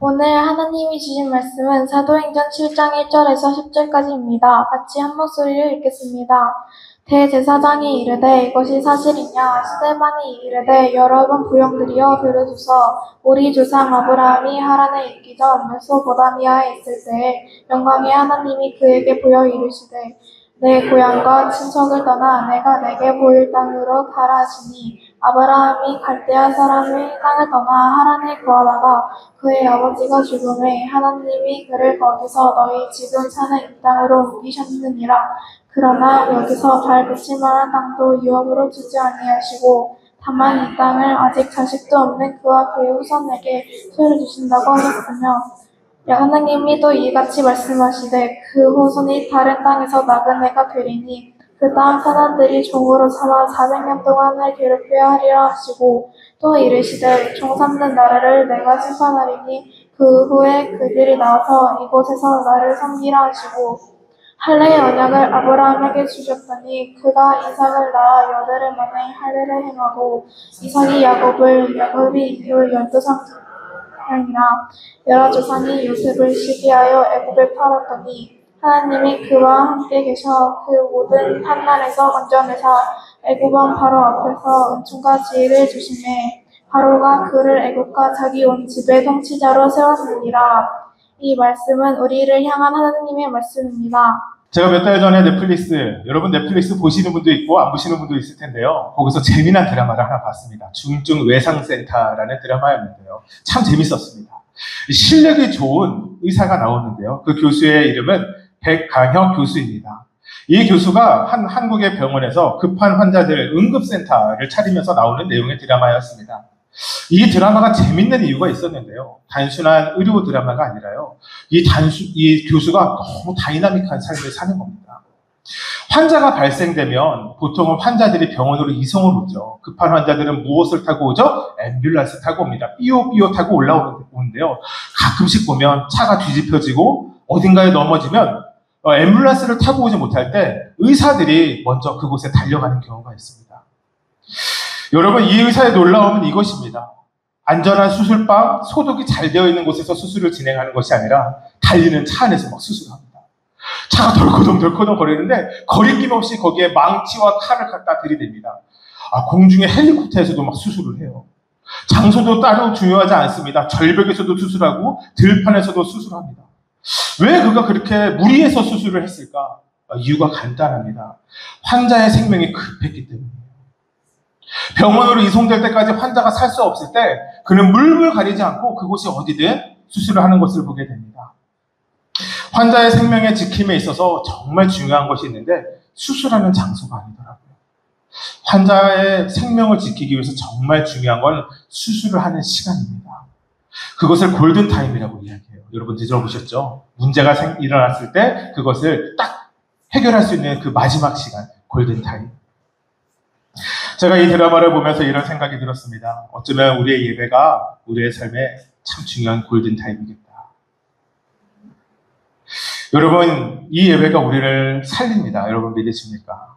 오늘 하나님이 주신 말씀은 사도행전 7장 1절에서 10절까지입니다. 같이 한 목소리를 읽겠습니다. 대제사장이 이르되 이것이 사실이냐? 스데반이 이르되 여러분 부형들이여 들으소서. 우리 조상 아브라함이 하란에 있기 전 메소포다미아에 있을 때에 영광의 하나님이 그에게 보여 이르시되 내 고향과 친척을 떠나 내가 내게 보일 땅으로 가라 하시니 아브라함이 갈대아 사람의 땅을 떠나 하란에 거하다가 그의 아버지가 죽음에 하나님이 그를 거기서 너희 지금 사는 이 땅으로 옮기셨느니라. 그러나 여기서 발 붙일 만한 땅도 유업으로 주지 아니하시고 다만 이 땅을 아직 자식도 없는 그와 그의 후손에게 소유를 주신다고 하셨으며 하나님이 또 이같이 말씀하시되 그 후손이 다른 땅에서 나그네가 되리니 그 땅 사람들이 종으로 삼아 400년 동안을 괴롭혀야 하리라 하시고 또 이르시되 종 삼는 나라를 내가 심판하리니 그 후에 그들이 나와서 이곳에서 나를 섬기라 하시고 할례의 언약을 아브라함에게 주셨더니 그가 이삭을 낳아 8해 만에 할례를 행하고 이삭이 야곱을 야곱이 이후 12상이나 여러 조상이 요셉을 시기하여 애굽에 팔았더니 하나님이 그와 함께 계셔 그 모든 한날에서 건져내사 애굽 왕 바로 앞에서 은총과 지혜를 주시매 바로가 그를 애굽과 자기 온 집의 통치자로 세웠느니라. 이 말씀은 우리를 향한 하나님의 말씀입니다. 제가 몇 달 전에 여러분 넷플릭스 보시는 분도 있고 안 보시는 분도 있을 텐데요. 거기서 재미난 드라마를 하나 봤습니다. 중증 외상센터라는 드라마였는데요. 참 재밌었습니다. 실력이 좋은 의사가 나오는데요. 그 교수의 이름은 백강혁 교수입니다. 이 교수가 한국의 병원에서 급한 환자들 응급센터를 차리면서 나오는 내용의 드라마였습니다. 이 드라마가 재밌는 이유가 있었는데요. 단순한 의료 드라마가 아니라요. 이 교수가 너무 다이나믹한 삶을 사는 겁니다. 환자가 발생되면 보통은 환자들이 병원으로 이송을 오죠. 급한 환자들은 무엇을 타고 오죠? 앰뷸런스 타고 옵니다. 삐요삐요 타고 올라오는데요. 가끔씩 보면 차가 뒤집혀지고 어딘가에 넘어지면 앰뷸런스를 타고 오지 못할 때 의사들이 먼저 그곳에 달려가는 경우가 있습니다. 여러분, 이 의사의 놀라움은 이것입니다. 안전한 수술방, 소독이 잘 되어 있는 곳에서 수술을 진행하는 것이 아니라 달리는 차 안에서 막 수술합니다. 차가 덜커덩 거리는데 거리낌 없이 거기에 망치와 칼을 갖다 들이댑니다. 공중에 헬리콥터에서도 막 수술을 해요. 장소도 따로 중요하지 않습니다. 절벽에서도 수술하고 들판에서도 수술합니다. 왜 그가 그렇게 무리해서 수술을 했을까? 이유가 간단합니다. 환자의 생명이 급했기 때문이에요. 병원으로 이송될 때까지 환자가 살 수 없을 때 그는 물불 가리지 않고 그곳이 어디든 수술을 하는 것을 보게 됩니다. 환자의 생명의 지킴에 있어서 정말 중요한 것이 있는데 수술하는 장소가 아니더라고요. 환자의 생명을 지키기 위해서 정말 중요한 건 수술을 하는 시간입니다. 그것을 골든타임이라고 이야기해요. 여러분 들어보셨죠? 문제가 일어났을 때 그것을 딱 해결할 수 있는 그 마지막 시간, 골든타임. 제가 이 드라마를 보면서 이런 생각이 들었습니다. 어쩌면 우리의 예배가 우리의 삶에 참 중요한 골든타임이겠다. 여러분, 이 예배가 우리를 살립니다. 여러분 믿으십니까?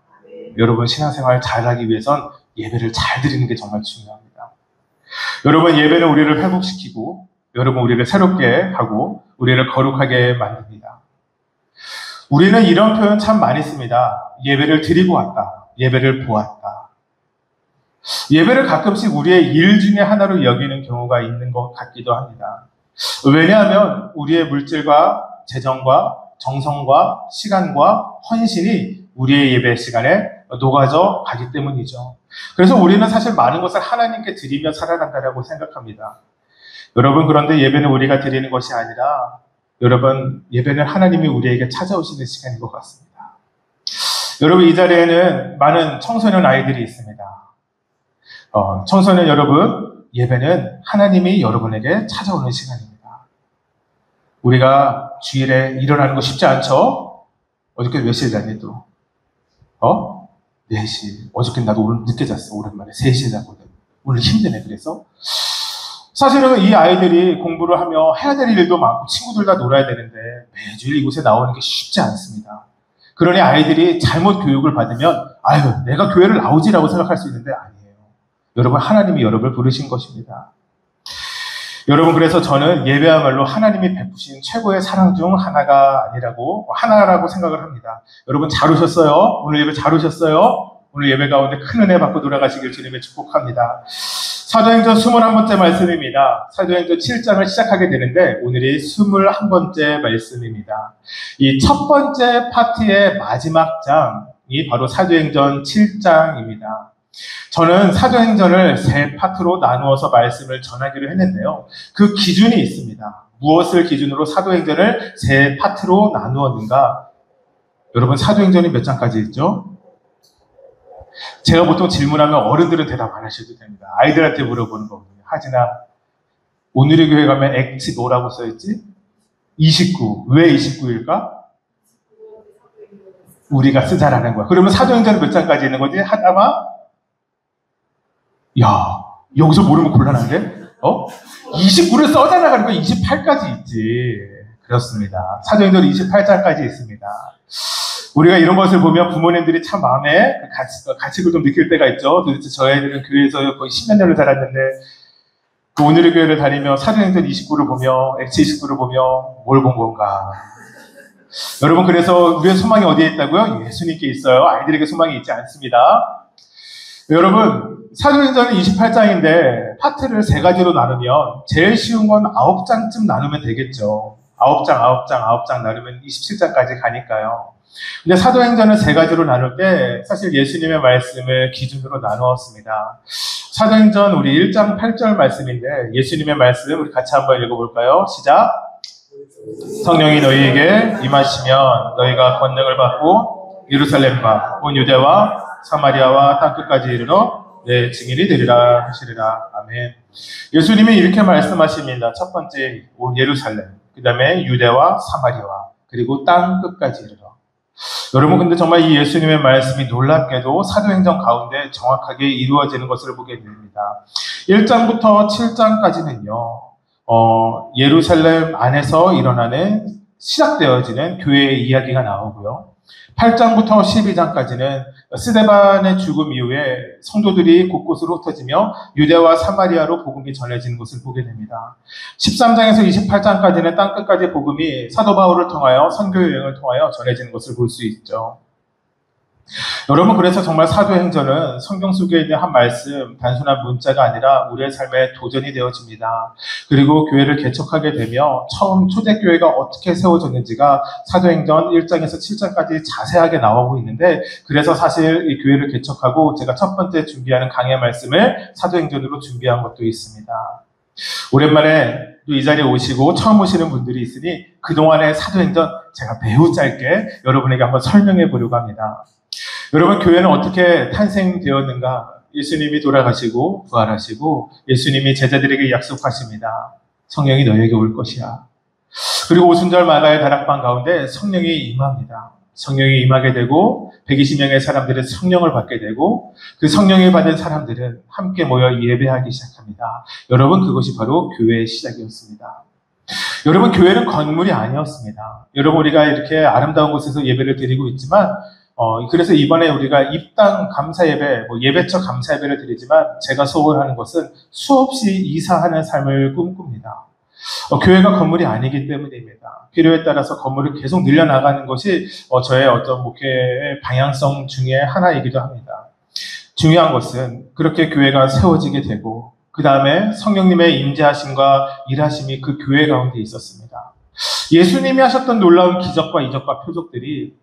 여러분 신앙생활 잘하기 위해선 예배를 잘 드리는 게 정말 중요합니다. 여러분, 예배는 우리를 회복시키고 여러분 우리를 새롭게 하고 우리를 거룩하게 만듭니다. 우리는 이런 표현 참 많이 씁니다. 예배를 드리고 왔다. 예배를 보았다. 예배를 가끔씩 우리의 일 중에 하나로 여기는 경우가 있는 것 같기도 합니다. 왜냐하면 우리의 물질과 재정과 정성과 시간과 헌신이 우리의 예배 시간에 녹아져 가기 때문이죠. 그래서 우리는 사실 많은 것을 하나님께 드리며 살아간다고 생각합니다. 여러분, 그런데 예배는 우리가 드리는 것이 아니라 여러분, 예배는 하나님이 우리에게 찾아오시는 시간인 것 같습니다. 여러분, 이 자리에는 많은 청소년 아이들이 있습니다. 청소년 여러분, 예배는 하나님이 여러분에게 찾아오는 시간입니다. 우리가 주일에 일어나는 거 쉽지 않죠? 어저께 몇 시에 잤니 또? 4시. 어저께 나도 오늘 늦게 잤어. 오랜만에 3시에 자거든. 오늘 힘드네. 그래서 사실은 이 아이들이 공부를 하며 해야 될 일도 많고 친구들과 놀아야 되는데 매주일 이곳에 나오는 게 쉽지 않습니다. 그러니 아이들이 잘못 교육을 받으면 내가 교회를 나오지라고 생각할 수 있는데 아니에요. 여러분, 하나님이 여러분을 부르신 것입니다. 여러분, 그래서 저는 예배야말로 하나님이 베푸신 최고의 사랑 중 하나라고 생각을 합니다. 여러분, 잘 오셨어요? 오늘 예배 잘 오셨어요? 오늘 예배 가운데 큰 은혜 받고 돌아가시길 주님의 축복합니다. 사도행전 21번째 말씀입니다. 사도행전 7장을 시작하게 되는데 오늘이 21번째 말씀입니다. 이 첫 번째 파트의 마지막 장이 바로 사도행전 7장입니다. 저는 사도행전을 세 파트로 나누어서 말씀을 전하기로 했는데요. 그 기준이 있습니다. 무엇을 기준으로 사도행전을 세 파트로 나누었는가? 여러분, 사도행전이 몇 장까지 있죠? 제가 보통 질문하면 어른들은 대답 안 하셔도 됩니다. 아이들한테 물어보는 거거든요. 하진아, 오늘의 교회 가면 액치 뭐라고 써있지? 29. 왜 29일까? 우리가 쓰자라는 거야. 그러면 사도행전은 몇 장까지 있는 거지? 하다마? 야, 여기서 모르면 곤란한데? 29를 써달라는 거 28까지 있지. 그렇습니다. 사도행전은 28장까지 있습니다. 우리가 이런 것을 보면 부모님들이 참 마음에 가책을 좀 느낄 때가 있죠. 도대체 저 애들은 교회에서 거의 10몇 년을 살았는데 오늘의 교회를 다니며 사도행전 29를 보며 액치 29를 보며 뭘 본 건가. 여러분, 그래서 우리의 소망이 어디에 있다고요? 예수님께 있어요. 아이들에게 소망이 있지 않습니다. 여러분, 사도행전은 28장인데 파트를 세 가지로 나누면 제일 쉬운 건 9장쯤 나누면 되겠죠. 9장 나누면 27장까지 가니까요. 근데 사도행전을 세 가지로 나눌 때 사실 예수님의 말씀을 기준으로 나누었습니다. 사도행전 우리 1장 8절 말씀인데 예수님의 말씀 우리 같이 한번 읽어볼까요? 시작! 성령이 너희에게 임하시면 너희가 권능을 받고 예루살렘과 온 유대와 사마리아와 땅끝까지 이르러 내 증인이 되리라 하시리라. 아멘. 예수님이 이렇게 말씀하십니다. 첫 번째 예루살렘, 그 다음에 유대와 사마리아와 그리고 땅끝까지 이르러. 여러분, 근데 정말 이 예수님의 말씀이 놀랍게도 사도행전 가운데 정확하게 이루어지는 것을 보게 됩니다. 1장부터 7장까지는요, 예루살렘 안에서 시작되어지는 교회의 이야기가 나오고요. 8장부터 12장까지는 스데반의 죽음 이후에 성도들이 곳곳으로 흩어지며 유대와 사마리아로 복음이 전해지는 것을 보게 됩니다. 13장에서 28장까지는 땅끝까지 복음이 사도 바울을 통하여 선교 여행을 통하여 전해지는 것을 볼 수 있죠. 여러분, 그래서 정말 사도행전은 성경 속에 있는 한 말씀, 단순한 문자가 아니라 우리의 삶의 도전이 되어집니다. 그리고 교회를 개척하게 되며 처음 초대교회가 어떻게 세워졌는지가 사도행전 1장에서 7장까지 자세하게 나오고 있는데, 그래서 사실 이 교회를 개척하고 제가 첫 번째 준비하는 강의 말씀을 사도행전으로 준비한 것도 있습니다. 오랜만에 또 이 자리에 오시고 처음 오시는 분들이 있으니 그동안의 사도행전 제가 매우 짧게 여러분에게 한번 설명해 보려고 합니다. 여러분, 교회는 어떻게 탄생되었는가? 예수님이 돌아가시고 부활하시고 예수님이 제자들에게 약속하십니다. 성령이 너희에게 올 것이야. 그리고 오순절 마가의 다락방 가운데 성령이 임합니다. 성령이 임하게 되고 120명의 사람들은 성령을 받게 되고 그 성령을 받은 사람들은 함께 모여 예배하기 시작합니다. 여러분, 그것이 바로 교회의 시작이었습니다. 여러분, 교회는 건물이 아니었습니다. 여러분, 우리가 이렇게 아름다운 곳에서 예배를 드리고 있지만 그래서 이번에 우리가 입당 감사예배, 예배처 감사예배를 드리지만 제가 소원하는 것은 수없이 이사하는 삶을 꿈꿉니다. 교회가 건물이 아니기 때문입니다. 필요에 따라서 건물을 계속 늘려나가는 것이 저의 어떤 목회의 방향성 중에 하나이기도 합니다. 중요한 것은 그렇게 교회가 세워지게 되고 그 다음에 성령님의 임재하심과 일하심이 그 교회 가운데 있었습니다. 예수님이 하셨던 놀라운 기적과 이적과 표적들이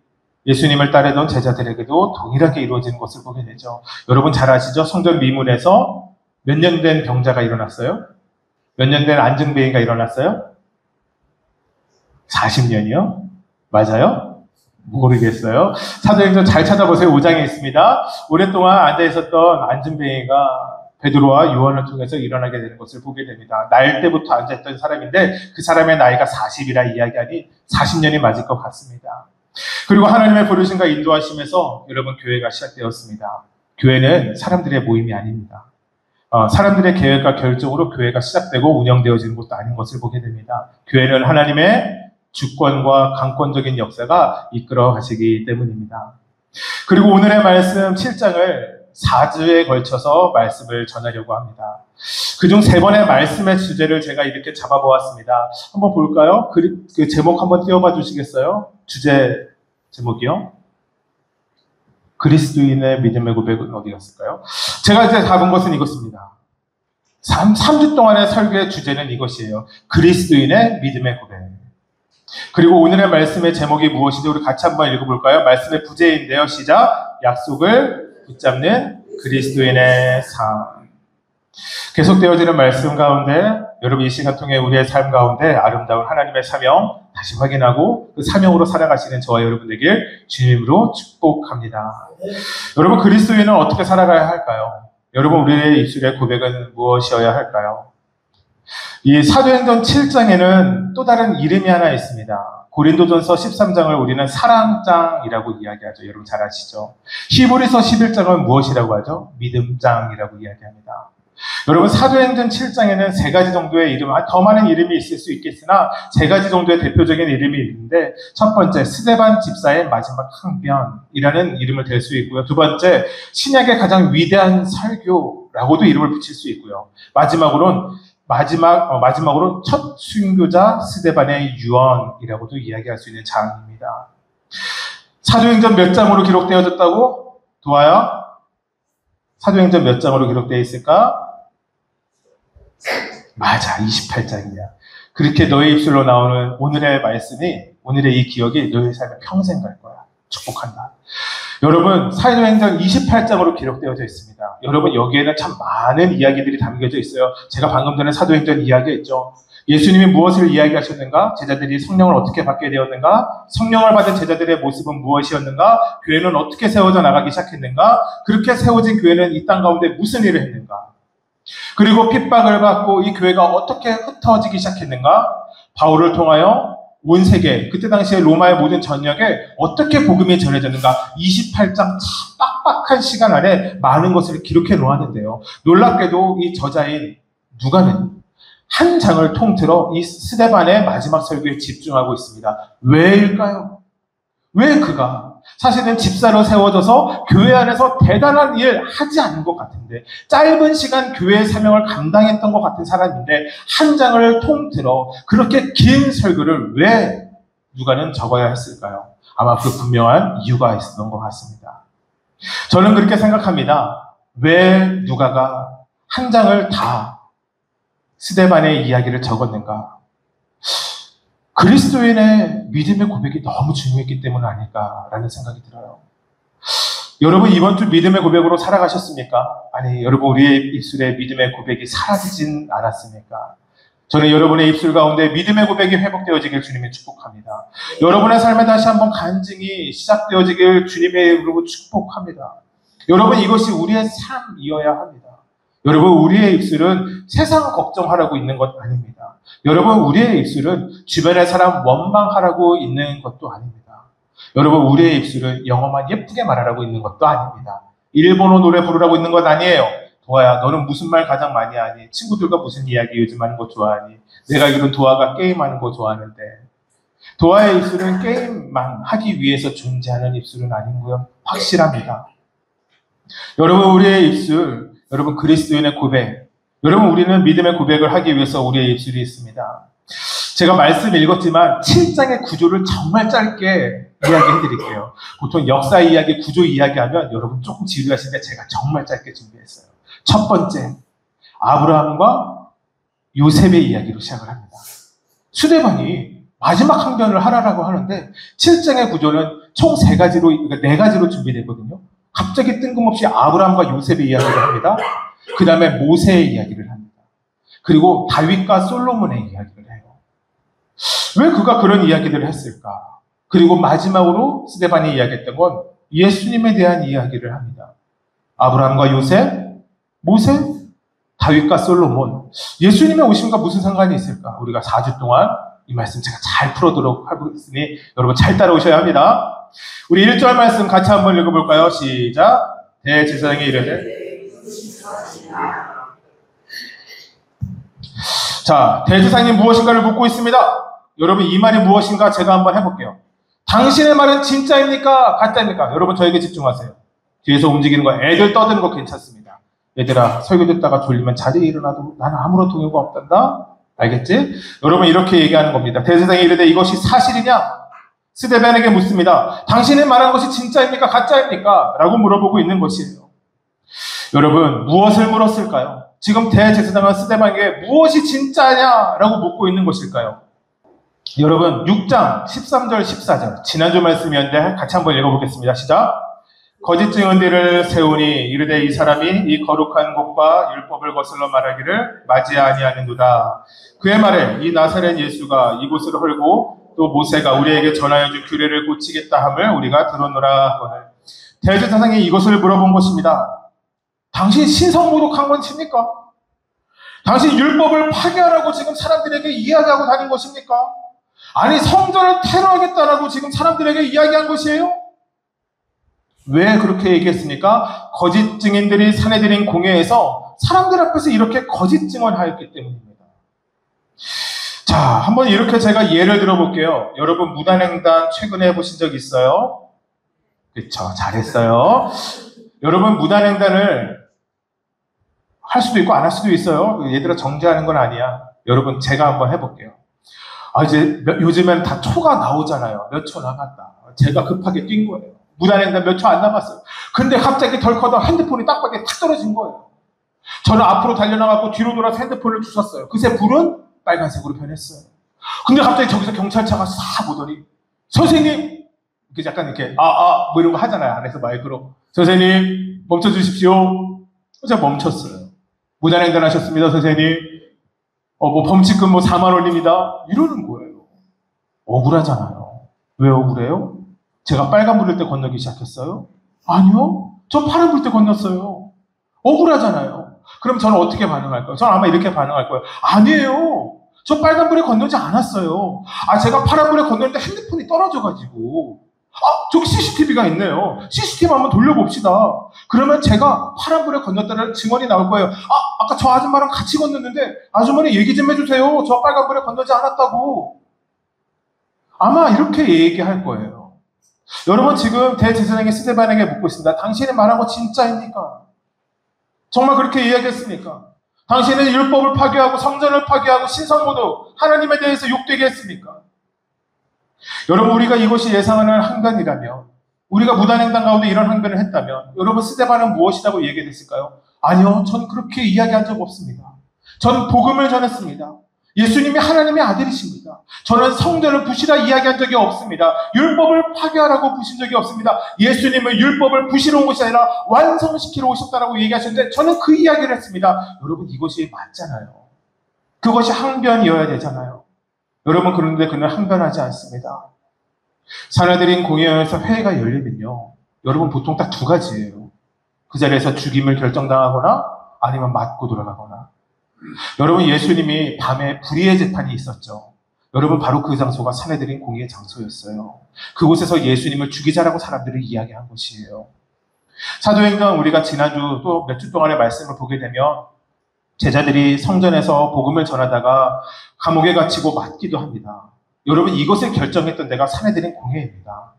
예수님을 따르던 제자들에게도 동일하게 이루어지는 것을 보게 되죠. 여러분 잘 아시죠? 성전 미문에서 몇 년 된 병자가 일어났어요? 몇 년 된 안증뱅이가 일어났어요? 40년이요? 맞아요? 모르겠어요. 사도행전 잘 찾아보세요. 5장에 있습니다. 오랫동안 앉아있었던 안증뱅이가 베드로와 요한을 통해서 일어나게 되는 것을 보게 됩니다. 날 때부터 앉아있던 사람인데 그 사람의 나이가 40이라 이야기하니 40년이 맞을 것 같습니다. 그리고 하나님의 부르심과 인도하심에서 여러분 교회가 시작되었습니다. 교회는 사람들의 모임이 아닙니다. 사람들의 계획과 결정으로 교회가 시작되고 운영되어지는 것도 아닌 것을 보게 됩니다. 교회는 하나님의 주권과 강권적인 역사가 이끌어 가시기 때문입니다. 그리고 오늘의 말씀 7장을 4주에 걸쳐서 말씀을 전하려고 합니다. 그중 3번의 말씀의 주제를 제가 이렇게 잡아보았습니다. 한번 볼까요? 그 제목 한번 띄워봐 주시겠어요? 주제 제목이요? 그리스도인의 믿음의 고백은 어디 갔을까요? 제가 이제 잡은 것은 이것입니다. 3주 동안의 설교의 주제는 이것이에요. 그리스도인의 믿음의 고백. 그리고 오늘의 말씀의 제목이 무엇인지 우리 같이 한번 읽어볼까요? 말씀의 부제인데요. 시작. 약속을 붙잡는 그리스도인의 삶. 계속되어지는 말씀 가운데 여러분 이 시간 통해 우리의 삶 가운데 아름다운 하나님의 사명 다시 확인하고 그 사명으로 살아가시는 저와 여러분 되길 주님으로 축복합니다. 여러분 그리스도인은 어떻게 살아가야 할까요? 여러분 우리의 입술의 고백은 무엇이어야 할까요? 이 사도행전 7장에는 또 다른 이름이 하나 있습니다. 고린도전서 13장을 우리는 사랑장이라고 이야기하죠. 여러분 잘 아시죠? 히브리서 11장은 무엇이라고 하죠? 믿음장이라고 이야기합니다. 여러분 사도행전 7장에는 3가지 정도의 이름, 더 많은 이름이 있을 수 있겠으나 3가지 정도의 대표적인 이름이 있는데 첫 번째 스데반 집사의 마지막 항변이라는 이름을 댈 수 있고요. 두 번째 신약의 가장 위대한 설교라고도 이름을 붙일 수 있고요. 마지막으로 첫 순교자 스데반의 유언이라고도 이야기할 수 있는 장입니다. 사도행전 몇 장으로 기록되어졌다고? 도와요? 사도행전 몇 장으로 기록되어 있을까? 맞아, 28장이야. 그렇게 너의 입술로 나오는 오늘의 말씀이, 오늘의 이 기억이 너의 삶에 평생 갈 거야. 축복한다. 여러분, 사도행전 28장으로 기록되어져 있습니다. 여러분, 여기에는 참 많은 이야기들이 담겨져 있어요. 제가 방금 전에 사도행전 이야기했죠. 예수님이 무엇을 이야기하셨는가? 제자들이 성령을 어떻게 받게 되었는가? 성령을 받은 제자들의 모습은 무엇이었는가? 교회는 어떻게 세워져 나가기 시작했는가? 그렇게 세워진 교회는 이 땅 가운데 무슨 일을 했는가? 그리고 핍박을 받고 이 교회가 어떻게 흩어지기 시작했는가? 바울을 통하여 온 세계, 그때 당시에 로마의 모든 전역에 어떻게 복음이 전해졌는가? 28장 참 빡빡한 시간 안에 많은 것을 기록해 놓았는데요. 놀랍게도 이 저자인 누가는 한 장을 통틀어 이 스데반의 마지막 설교에 집중하고 있습니다. 왜일까요? 왜 그가 사실은 집사로 세워져서 교회 안에서 대단한 일 하지 않은 것 같은데 짧은 시간 교회의 사명을 감당했던 것 같은 사람인데 한 장을 통틀어 그렇게 긴 설교를 왜 누가는 적어야 했을까요? 아마 그 분명한 이유가 있었던 것 같습니다. 저는 그렇게 생각합니다. 왜 누가가 한 장을 다 스데반의 이야기를 적었는가? 그리스도인의 믿음의 고백이 너무 중요했기 때문 아닐까라는 생각이 들어요. 여러분 이번 주 믿음의 고백으로 살아가셨습니까? 아니 여러분 우리의 입술에 믿음의 고백이 사라지진 않았습니까? 저는 여러분의 입술 가운데 믿음의 고백이 회복되어지길 주님의 축복합니다. 여러분의 삶에 다시 한번 간증이 시작되어지길 주님의 이름으로 축복합니다. 여러분 이것이 우리의 삶이어야 합니다. 여러분 우리의 입술은 세상 걱정하라고 있는 것 아닙니다. 여러분 우리의 입술은 주변의 사람 원망하라고 있는 것도 아닙니다. 여러분 우리의 입술은 영어만 예쁘게 말하라고 있는 것도 아닙니다. 일본어 노래 부르라고 있는 것 아니에요. 도아야 너는 무슨 말 가장 많이 하니? 친구들과 무슨 이야기 요즘 하는 거 좋아하니? 내가 알기로는 도아가 게임하는 거 좋아하는데 도아의 입술은 게임만 하기 위해서 존재하는 입술은 아닌 건 확실합니다. 여러분 우리의 입술, 여러분 그리스도인의 고백, 여러분 우리는 믿음의 고백을 하기 위해서 우리의 입술이 있습니다. 제가 말씀 읽었지만 7장의 구조를 정말 짧게 이야기해드릴게요. 보통 역사 이야기, 구조 이야기하면 여러분 조금 지루하신데 제가 정말 짧게 준비했어요. 첫 번째, 아브라함과 요셉의 이야기로 시작을 합니다. 스데반이 마지막 항변을 하라고 하는데 7장의 구조는 총 3가지로, 그러니까 4가지로 준비되거든요. 갑자기 뜬금없이 아브라함과 요셉의 이야기를 합니다. 그 다음에 모세의 이야기를 합니다. 그리고 다윗과 솔로몬의 이야기를 해요. 왜 그가 그런 이야기들을 했을까? 그리고 마지막으로 스데반이 이야기했던 건 예수님에 대한 이야기를 합니다. 아브라함과 요셉, 모세, 다윗과 솔로몬. 예수님의 오심과 무슨 상관이 있을까? 우리가 4주 동안 이 말씀 제가 잘 풀어도록 하고 있으니 여러분 잘 따라오셔야 합니다. 우리 1절 말씀 같이 한번 읽어볼까요? 시작. 대제사장이 이르되 자, 대제사장이 무엇인가를 묻고 있습니다. 여러분 이 말이 무엇인가 제가 한번 해볼게요. 당신의 말은 진짜입니까? 가짜입니까? 여러분 저에게 집중하세요. 뒤에서 움직이는 거, 애들 떠드는 거 괜찮습니다. 얘들아, 설교 듣다가 졸리면 자리에 일어나도 나는 아무런 동요가 없단다. 알겠지? 여러분 이렇게 얘기하는 겁니다. 대제사장이 이르되 이것이 사실이냐? 스데반에게 묻습니다. 당신이 말한 것이 진짜입니까? 가짜입니까? 라고 물어보고 있는 것이에요. 여러분 무엇을 물었을까요? 지금 대제사장은 스데반에게 무엇이 진짜냐? 라고 묻고 있는 것일까요? 여러분 6장 13절 14절 지난주 말씀이었는데 같이 한번 읽어보겠습니다. 시작. 거짓 증언들을 세우니 이르되 이 사람이 이 거룩한 곳과 율법을 거슬러 말하기를 맞이 아니하는도다. 그의 말에 이 나사렛 예수가 이곳을 헐고 또 모세가 우리에게 전하여 준 규례를 고치겠다 함을 우리가 들었노라 하거늘. 대제사장이 이것을 물어본 것입니다. 당신 신성모독한 건 칩니까? 당신 율법을 파괴하라고 지금 사람들에게 이야기하고 다닌 것입니까? 아니 성전을 테러하겠다라고 지금 사람들에게 이야기한 것이에요? 왜 그렇게 얘기했습니까? 거짓 증인들이 사내들인 공회에서 사람들 앞에서 이렇게 거짓 증언하였기 때문입니다. 자, 한번 이렇게 제가 예를 들어볼게요. 여러분 무단횡단 최근에 해보신 적 있어요? 그쵸, 잘했어요. 여러분 무단횡단을 할 수도 있고 안 할 수도 있어요. 얘들아 정죄하는 건 아니야. 여러분 제가 한번 해볼게요. 이제 요즘엔 다 초가 나오잖아요. 몇 초 남았다. 제가 급하게 뛴 거예요. 무단횡단 몇 초 안 남았어요. 근데 갑자기 덜커덕 핸드폰이 땅바닥에 탁 떨어진 거예요. 저는 앞으로 달려나가고 뒤로 돌아서 핸드폰을 주웠어요. 그새 불은 빨간색으로 변했어요. 근데 갑자기 저기서 경찰차가 싹 오더니 선생님 이렇게 약간 이렇게 뭐 이런 거 하잖아요. 안에서 마이크로 선생님 멈춰주십시오. 제가 멈췄어요. 무단횡단 하셨습니다 선생님. 뭐 범칙금 4만 원입니다. 이러는 거예요. 억울하잖아요. 왜 억울해요? 제가 빨간불일 때 건너기 시작했어요? 아니요. 저 파란불 때 건넜어요. 억울하잖아요. 그럼 저는 어떻게 반응할까요? 저는 아마 이렇게 반응할 거예요. 아니에요. 저 빨간불에 건너지 않았어요. 제가 파란불에 건너는데 핸드폰이 떨어져가지고. 저기 CCTV가 있네요. CCTV 한번 돌려봅시다. 그러면 제가 파란불에 건넜다는 증언이 나올 거예요. 아까 저 아줌마랑 같이 건넜는데 아주머니 얘기 좀 해주세요. 저 빨간불에 건너지 않았다고. 아마 이렇게 얘기할 거예요. 여러분 지금 대제사장이 스데반에게 묻고 있습니다. 당신이 말한 거 진짜입니까? 정말 그렇게 이야기했습니까? 당신은 율법을 파괴하고 성전을 파괴하고 신성모독 하나님에 대해서 욕되게 했습니까? 여러분 우리가 이것이 예상하는 항변이라면 우리가 무단횡단 가운데 이런 항변을 했다면 여러분 스데반은 무엇이라고 얘기했을까요? 아니요. 전 그렇게 이야기한 적 없습니다. 전 복음을 전했습니다. 예수님이 하나님의 아들이십니다. 저는 성전을 부시라 이야기한 적이 없습니다. 율법을 파괴하라고 부신 적이 없습니다. 예수님은 율법을 부시러 온 것이 아니라 완성시키러 오셨다라고 얘기하셨는데 저는 그 이야기를 했습니다. 여러분 이것이 맞잖아요. 그것이 항변이어야 되잖아요. 여러분 그런데 그는 항변하지 않습니다. 사내들인 공회에서 회의가 열리면요. 여러분 보통 딱 두 가지예요. 그 자리에서 죽임을 결정당하거나 아니면 맞고 돌아가거나. 여러분 예수님이 밤에 불의의 재판이 있었죠. 여러분 바로 그 장소가 사내들인 공의의 장소였어요. 그곳에서 예수님을 죽이자라고 사람들이 이야기한 것이에요. 사도행전 우리가 지난주 또 몇 주 동안의 말씀을 보게 되면 제자들이 성전에서 복음을 전하다가 감옥에 갇히고 맞기도 합니다. 여러분 이것을 결정했던 데가 사내들인 공회입니다.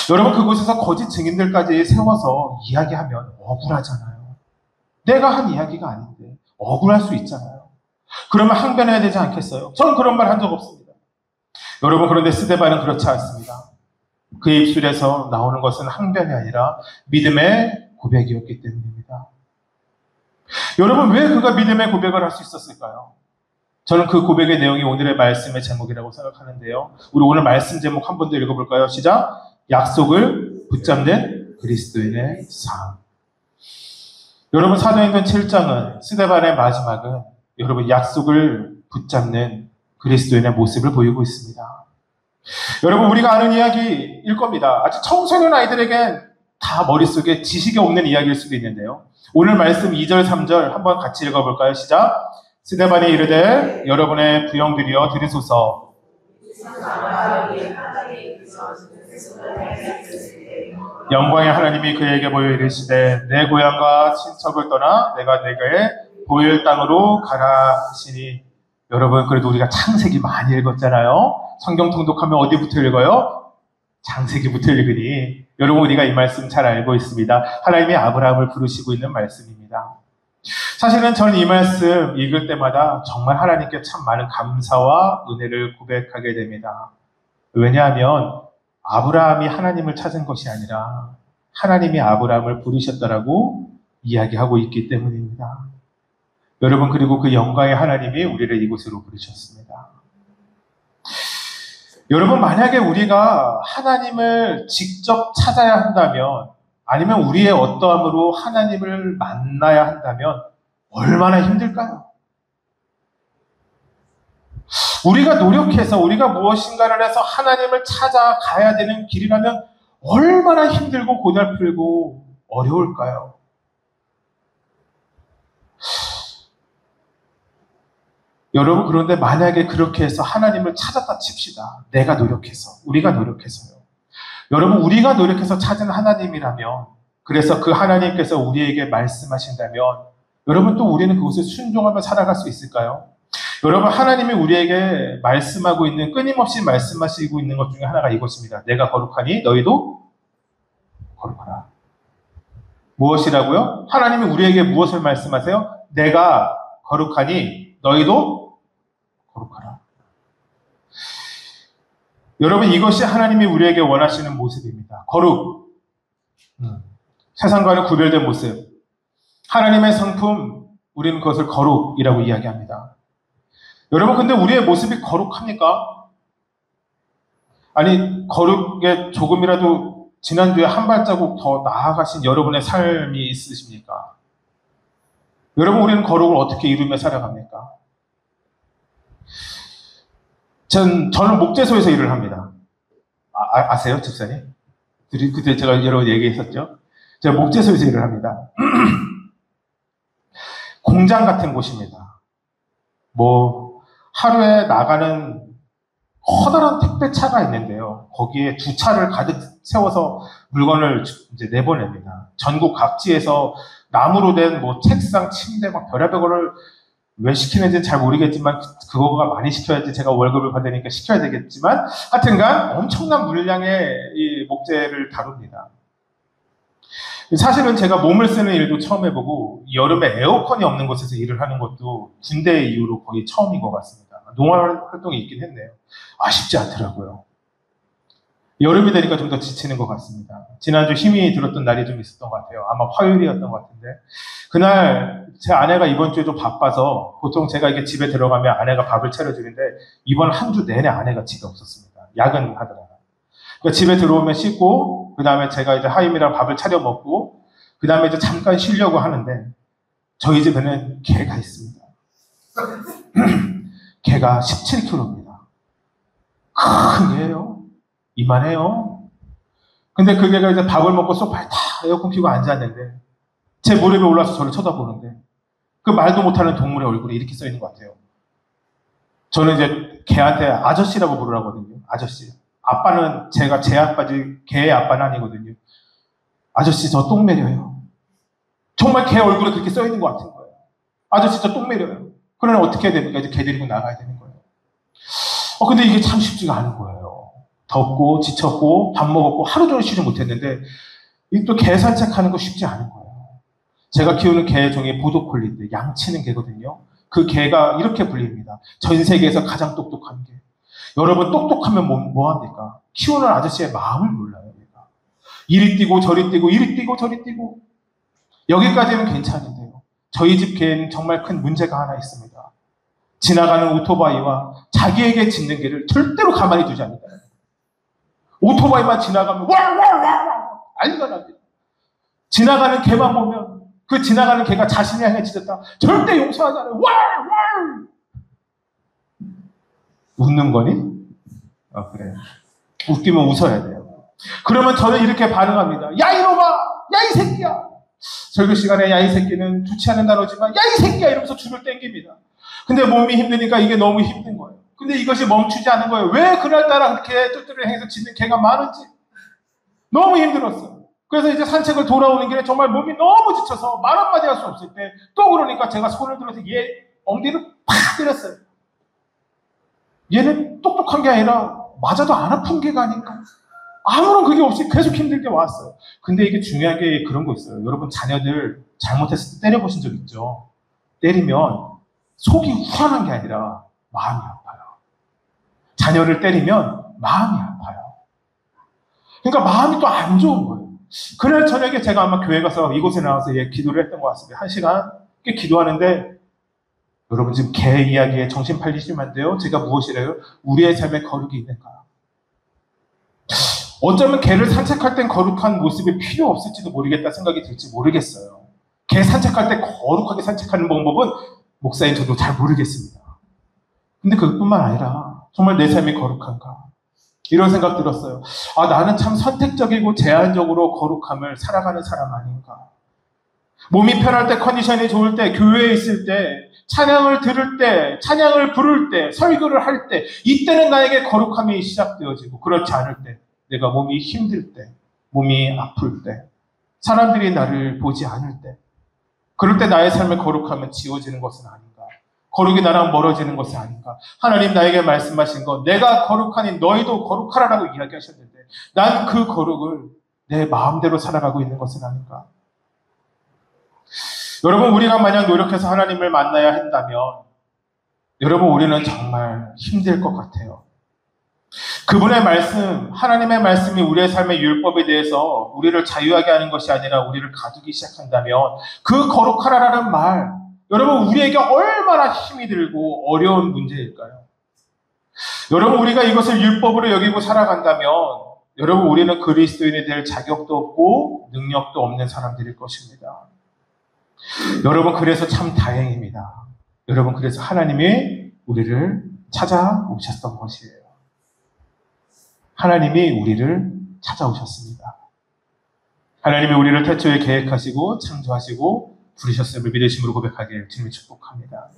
여러분 그곳에서 거짓 증인들까지 세워서 이야기하면 억울하잖아요. 내가 한 이야기가 아닌데 억울할 수 있잖아요. 그러면 항변해야 되지 않겠어요? 저는 그런 말 한 적 없습니다. 여러분 그런데 스데반은 그렇지 않습니다. 그의 입술에서 나오는 것은 항변이 아니라 믿음의 고백이었기 때문입니다. 여러분 왜 그가 믿음의 고백을 할 수 있었을까요? 저는 그 고백의 내용이 오늘의 말씀의 제목이라고 생각하는데요. 우리 오늘 말씀 제목 한 번 더 읽어볼까요? 시작! 약속을 붙잡는 그리스도인의 삶. 여러분 사도행전 7장은 스데반의 마지막은 여러분 약속을 붙잡는 그리스도인의 모습을 보이고 있습니다. 여러분 우리가 아는 이야기일 겁니다. 아주 청소년 아이들에겐 다 머릿속에 지식이 없는 이야기일 수도 있는데요. 오늘 말씀 2절 3절 한번 같이 읽어볼까요? 시작! 스데반이 이르되 여러분의 부영들이여 들으소서. 영광의 하나님이 그에게 보여 이르시되 내 고향과 친척을 떠나 내가 내게 보일 땅으로 가라 하시니. 여러분 그래도 우리가 창세기 많이 읽었잖아요. 성경 통독하면 어디부터 읽어요? 장세기부터 읽으니 여러분 우리가 이 말씀 잘 알고 있습니다. 하나님이 아브라함을 부르시고 있는 말씀입니다. 사실은 저는 이 말씀 읽을 때마다 정말 하나님께 참 많은 감사와 은혜를 고백하게 됩니다. 왜냐하면 아브라함이 하나님을 찾은 것이 아니라 하나님이 아브라함을 부르셨다라고 이야기하고 있기 때문입니다. 여러분, 그리고 그 영광의 하나님이 우리를 이곳으로 부르셨습니다. 여러분, 만약에 우리가 하나님을 직접 찾아야 한다면, 아니면 우리의 어떠함으로 하나님을 만나야 한다면 얼마나 힘들까요? 우리가 노력해서 우리가 무엇인가를 해서 하나님을 찾아가야 되는 길이라면 얼마나 힘들고 고달프고 어려울까요? 여러분, 그런데 만약에 그렇게 해서 하나님을 찾았다 칩시다. 내가 노력해서, 우리가 노력해서요. 여러분, 우리가 노력해서 찾은 하나님이라면, 그래서 그 하나님께서 우리에게 말씀하신다면, 여러분 또 우리는 그것을 순종하며 살아갈 수 있을까요? 여러분, 하나님이 우리에게 말씀하고 있는, 끊임없이 말씀하시고 있는 것 중에 하나가 이것입니다. 내가 거룩하니 너희도 거룩하라. 무엇이라고요? 하나님이 우리에게 무엇을 말씀하세요? 내가 거룩하니 너희도 거룩하라. 여러분, 이것이 하나님이 우리에게 원하시는 모습입니다. 거룩. 세상과는 구별된 모습. 하나님의 성품, 우리는 그것을 거룩이라고 이야기합니다. 여러분, 근데 우리의 모습이 거룩합니까? 아니, 거룩에 조금이라도 지난주에 한 발자국 더 나아가신 여러분의 삶이 있으십니까? 여러분, 우리는 거룩을 어떻게 이루며 살아갑니까? 저는 목재소에서 일을 합니다. 아세요, 집사님? 그때 제가 여러 번 얘기했었죠? 제가 목재소에서 일을 합니다. 공장 같은 곳입니다. 하루에 나가는 커다란 택배차가 있는데요. 거기에 2차를 가득 세워서 물건을 이제 내보냅니다. 전국 각지에서 나무로 된 책상, 침대, 별의별 거를 왜 시키는지는 잘 모르겠지만, 그거가 많이 시켜야지 제가 월급을 받으니까 시켜야 되겠지만, 하여튼간 엄청난 물량의 이 목재를 다룹니다. 사실은 제가 몸을 쓰는 일도 처음 해보고, 여름에 에어컨이 없는 곳에서 일을 하는 것도 군대 이후로 거의 처음인 것 같습니다. 농활 활동이 있긴 했네요. 쉽지 않더라고요. 여름이 되니까 좀 더 지치는 것 같습니다. 지난주 힘이 들었던 날이 좀 있었던 것 같아요. 아마 화요일이었던 것 같은데, 그날 제 아내가 이번 주에 좀 바빠서, 보통 제가 이게 집에 들어가면 아내가 밥을 차려주는데 이번 한 주 내내 아내가 집에 없었습니다. 야근하더라고요. 그러니까 집에 들어오면 씻고, 그 다음에 제가 이제 하임이랑 밥을 차려 먹고, 그 다음에 이제 잠깐 쉬려고 하는데, 저희 집에는 개가 있습니다. 개가 17kg입니다. 큰 개예요. 이만해요. 근데 그 개가 이제 밥을 먹고 소파에 다 에어컨 켜고 앉았는데, 제 무릎에 올라서 저를 쳐다보는데, 그 말도 못하는 동물의 얼굴에 이렇게 써 있는 것 같아요. 저는 이제 개한테 아저씨라고 부르라거든요. 아저씨. 아빠는 제가 제 아빠지 개의 아빠는 아니거든요. 아저씨, 저 똥 매려요. 정말 개 얼굴에 그렇게 써 있는 것 같은 거예요. 아저씨, 저 똥 매려요. 그러면 어떻게 해야 됩니까? 이제 개 데리고 나가야 되는 거예요. 근데 이게 참 쉽지가 않은 거예요. 덥고 지쳤고 밥 먹었고 하루 종일 쉬지 못했는데, 이 또 개 산책하는 거 쉽지 않은 거예요. 제가 키우는 개 종이 보더콜리인데 양치는 개거든요. 그 개가 이렇게 불립니다. 전 세계에서 가장 똑똑한 개. 여러분, 똑똑하면 뭐 합니까? 키우는 아저씨의 마음을 몰라요. 얘가. 이리 뛰고 저리 뛰고 이리 뛰고 저리 뛰고. 여기까지는 괜찮은데요. 저희 집 개는 정말 큰 문제가 하나 있습니다. 지나가는 오토바이와 자기에게 짖는 개를 절대로 가만히 두지 않는다. 오토바이만 지나가면 난리가 납니다. 지나가는 개만 보면 그 지나가는 개가 자신이 향해 짖었다. 절대 용서하지 않아요. 웃는 거니? 그래요. 웃기면 웃어야 돼요. 그러면 저는 이렇게 반응합니다. 야, 이놈아! 야, 이 새끼야! 설교 시간에 야, 이 새끼는 좋지 않은 단어지만, 야, 이 새끼야! 이러면서 줄을 땡깁니다. 근데 몸이 힘드니까 이게 너무 힘든 거예요. 근데 이것이 멈추지 않은 거예요. 왜 그날따라 그렇게 뚜뚜를 행해서 짖는 개가 많은지. 너무 힘들었어요. 그래서 이제 산책을 돌아오는 길에 정말 몸이 너무 지쳐서 말 한마디 할 수 없을 때, 또 그러니까 제가 손을 들어서 얘 엉덩이를 팍 때렸어요. 얘는 똑똑한 게 아니라 맞아도 안 아픈 개가 아닌가. 아무런 그게 없이 계속 힘들게 왔어요. 근데 이게 중요한 게 그런 거 있어요. 여러분 자녀들 잘못했을 때 때려보신 적 있죠? 때리면 속이 후련한 게 아니라 마음이 아파요. 자녀를 때리면 마음이 아파요. 그러니까 마음이 또 안 좋은 거예요. 그날 저녁에 제가 아마 교회 가서 이곳에 나와서 기도를 했던 것 같습니다. 1시간 꽤 기도하는데 여러분 지금 개 이야기에 정신 팔리시면 안 돼요. 제가 무엇이래요? 우리의 삶에 거룩이 있는가? 어쩌면 개를 산책할 땐 거룩한 모습이 필요 없을지도 모르겠다 생각이 들지 모르겠어요. 개 산책할 때 거룩하게 산책하는 방법은 목사인 저도 잘 모르겠습니다. 근데 그것뿐만 아니라 정말 내 삶이 거룩한가? 이런 생각 들었어요. 아, 나는 참 선택적이고 제한적으로 거룩함을 살아가는 사람 아닌가? 몸이 편할 때, 컨디션이 좋을 때, 교회에 있을 때, 찬양을 들을 때, 찬양을 부를 때, 설교를 할 때, 이때는 나에게 거룩함이 시작되어지고, 그렇지 않을 때, 내가 몸이 힘들 때, 몸이 아플 때, 사람들이 나를 보지 않을 때, 그럴 때 나의 삶의 거룩함은 지워지는 것은 아닌가? 거룩이 나랑 멀어지는 것은 아닌가? 하나님 나에게 말씀하신 것, 내가 거룩하니 너희도 거룩하라라고 이야기하셨는데, 난 그 거룩을 내 마음대로 살아가고 있는 것은 아닌가? 여러분, 우리가 만약 노력해서 하나님을 만나야 한다면, 여러분, 우리는 정말 힘들 것 같아요. 그분의 말씀, 하나님의 말씀이 우리의 삶의 율법에 대해서 우리를 자유하게 하는 것이 아니라 우리를 가두기 시작한다면, 그 거룩하라라는 말, 여러분, 우리에게 얼마나 힘이 들고 어려운 문제일까요? 여러분, 우리가 이것을 율법으로 여기고 살아간다면, 여러분, 우리는 그리스도인이 될 자격도 없고 능력도 없는 사람들일 것입니다. 여러분, 그래서 참 다행입니다. 여러분, 그래서 하나님이 우리를 찾아오셨던 것이에요. 하나님이 우리를 찾아오셨습니다. 하나님이 우리를 태초에 계획하시고 창조하시고 부르셨음을 믿으심으로 고백하길 주님이 축복합니다.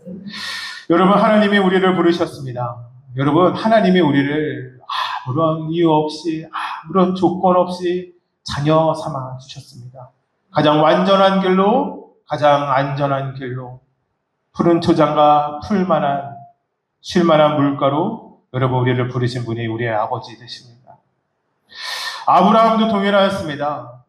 여러분, 하나님이 우리를 부르셨습니다. 여러분, 하나님이 우리를 아무런 이유 없이, 아무런 조건 없이 자녀 삼아 주셨습니다. 가장 완전한 길로, 가장 안전한 길로, 푸른 초장과 풀만한, 쉴만한 물가로 여러분, 우리를 부르신 분이 우리의 아버지 되십니다. 아브라함도 동일하였습니다.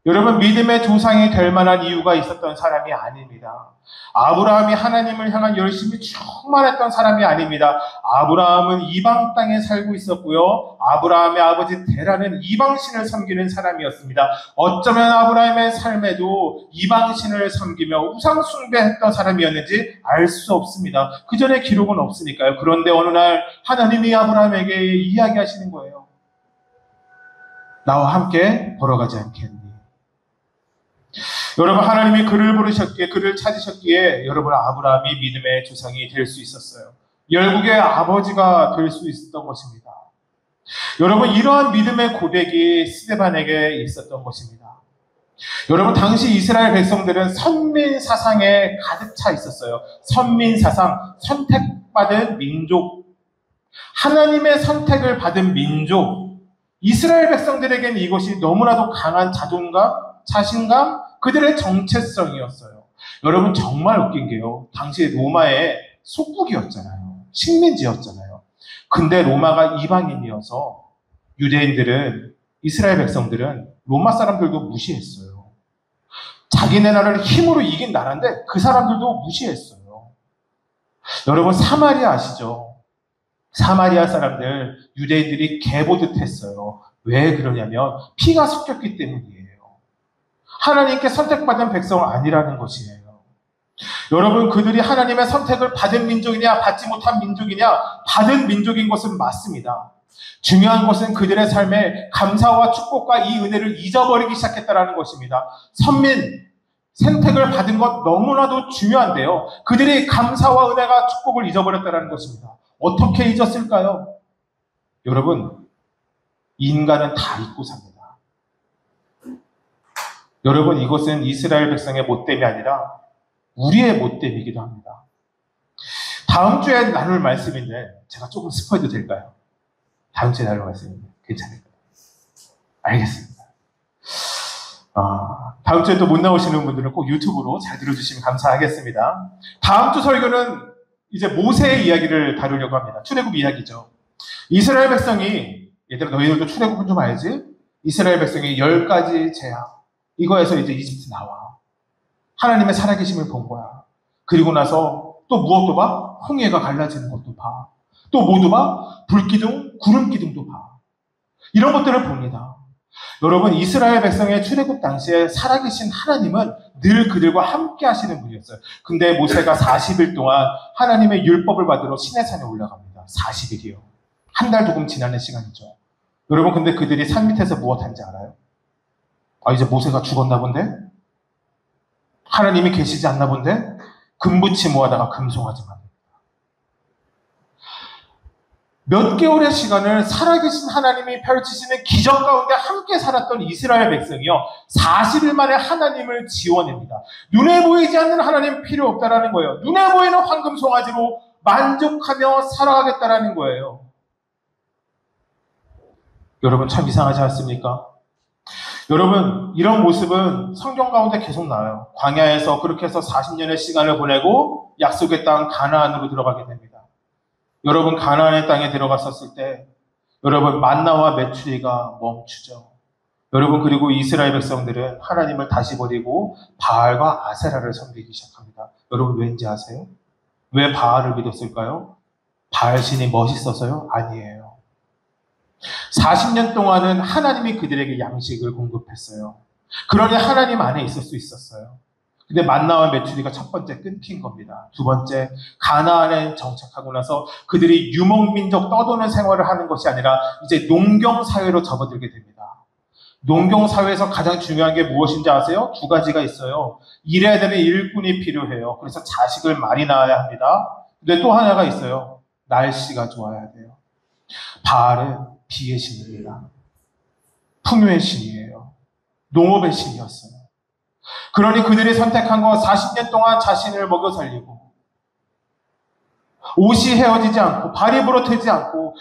여러분, 믿음의 조상이 될 만한 이유가 있었던 사람이 아닙니다. 아브라함이 하나님을 향한 열심이 충만했던 사람이 아닙니다. 아브라함은 이방 땅에 살고 있었고요. 아브라함의 아버지 데라는 이방신을 섬기는 사람이었습니다. 어쩌면 아브라함의 삶에도 이방신을 섬기며 우상 숭배했던 사람이었는지 알 수 없습니다. 그 전에 기록은 없으니까요. 그런데 어느 날 하나님이 아브라함에게 이야기하시는 거예요. 나와 함께 걸어가지 않겠니? 여러분, 하나님이 그를 부르셨기에, 그를 찾으셨기에 여러분, 아브라함이 믿음의 조상이 될 수 있었어요. 열국의 아버지가 될 수 있었던 것입니다. 여러분, 이러한 믿음의 고백이 스데반에게 있었던 것입니다. 여러분, 당시 이스라엘 백성들은 선민 사상에 가득 차 있었어요. 선민 사상, 선택받은 민족, 하나님의 선택을 받은 민족. 이스라엘 백성들에게는 이것이 너무나도 강한 자존감, 자신감, 그들의 정체성이었어요. 여러분, 정말 웃긴 게요. 당시 로마의 속국이었잖아요. 식민지였잖아요. 근데 로마가 이방인이어서 유대인들은, 이스라엘 백성들은 로마 사람들도 무시했어요. 자기네 나라를 힘으로 이긴 나라인데 그 사람들도 무시했어요. 여러분, 사마리아 아시죠? 사마리아 사람들, 유대인들이 개보듯 했어요. 왜 그러냐면 피가 섞였기 때문이에요. 하나님께 선택받은 백성 아니라는 것이에요. 여러분, 그들이 하나님의 선택을 받은 민족이냐 받지 못한 민족이냐, 받은 민족인 것은 맞습니다. 중요한 것은 그들의 삶에 감사와 축복과 이 은혜를 잊어버리기 시작했다는 것입니다. 선민, 선택을 받은 것 너무나도 중요한데요. 그들이 감사와 은혜가 축복을 잊어버렸다는 것입니다. 어떻게 잊었을까요? 여러분, 인간은 다 잊고 삽니다. 여러분, 이것은 이스라엘 백성의 못됨이 아니라 우리의 못됨이기도 합니다. 다음 주에 나눌 말씀인데 제가 조금 스포해도 될까요? 다음 주에 나눌 말씀인데 괜찮을까요? 알겠습니다. 다음 주에 또 못 나오시는 분들은 꼭 유튜브로 잘 들어주시면 감사하겠습니다. 다음 주 설교는 이제 모세의 이야기를 다루려고 합니다. 출애굽 이야기죠. 이스라엘 백성이 얘들아 너희들도 출애굽은 좀 알지? 이스라엘 백성이 10가지 재앙 이거에서 이제 이집트 나와. 하나님의 살아계심을 본 거야. 그리고 나서 또 무엇도 봐? 홍해가 갈라지는 것도 봐. 또 뭐도 봐? 불기둥, 구름기둥도 봐. 이런 것들을 봅니다. 여러분 이스라엘 백성의 출애굽 당시에 살아계신 하나님은 늘 그들과 함께 하시는 분이었어요. 근데 모세가 40일 동안 하나님의 율법을 받으러 시내산에 올라갑니다. 40일이요. 한 달 조금 지나는 시간이죠. 여러분 근데 그들이 산 밑에서 무엇 한지 알아요? 이제 모세가 죽었나 본데? 하나님이 계시지 않나 본데? 금붙이 모아다가 금송아지만. 몇 개월의 시간을 살아계신 하나님이 펼치시는 기적 가운데 함께 살았던 이스라엘 백성이요. 40일 만에 하나님을 지워냅니다. 눈에 보이지 않는 하나님 필요 없다라는 거예요. 눈에 보이는 황금 송아지로 만족하며 살아가겠다라는 거예요. 여러분 참 이상하지 않습니까? 여러분 이런 모습은 성경 가운데 계속 나와요. 광야에서 그렇게 해서 40년의 시간을 보내고 약속의 땅 가나안으로 들어가게 됩니다. 여러분 가나안의 땅에 들어갔었을 때 여러분 만나와 메추리가 멈추죠. 여러분 그리고 이스라엘 백성들은 하나님을 다시 버리고 바알과 아세라를 섬기기 시작합니다. 여러분 왠지 아세요? 왜 바알을 믿었을까요? 바알 신이 멋있어서요? 아니에요. 40년 동안은 하나님이 그들에게 양식을 공급했어요. 그러니 하나님 안에 있을 수 있었어요. 근데 만나와 메추리가 첫 번째 끊긴 겁니다. 두 번째, 가나안에 정착하고 나서 그들이 유목민족 떠도는 생활을 하는 것이 아니라 이제 농경사회로 접어들게 됩니다. 농경사회에서 가장 중요한 게 무엇인지 아세요? 두 가지가 있어요. 일해야 되는 일꾼이 필요해요. 그래서 자식을 많이 낳아야 합니다. 근데 또 하나가 있어요. 날씨가 좋아야 돼요. 바알은 비의 신입니다. 풍요의 신이에요. 농업의 신이었어요. 그러니 그들이 선택한 건 40년 동안 자신을 먹여 살리고 옷이 헤어지지 않고 발이 부러뜨리지 않고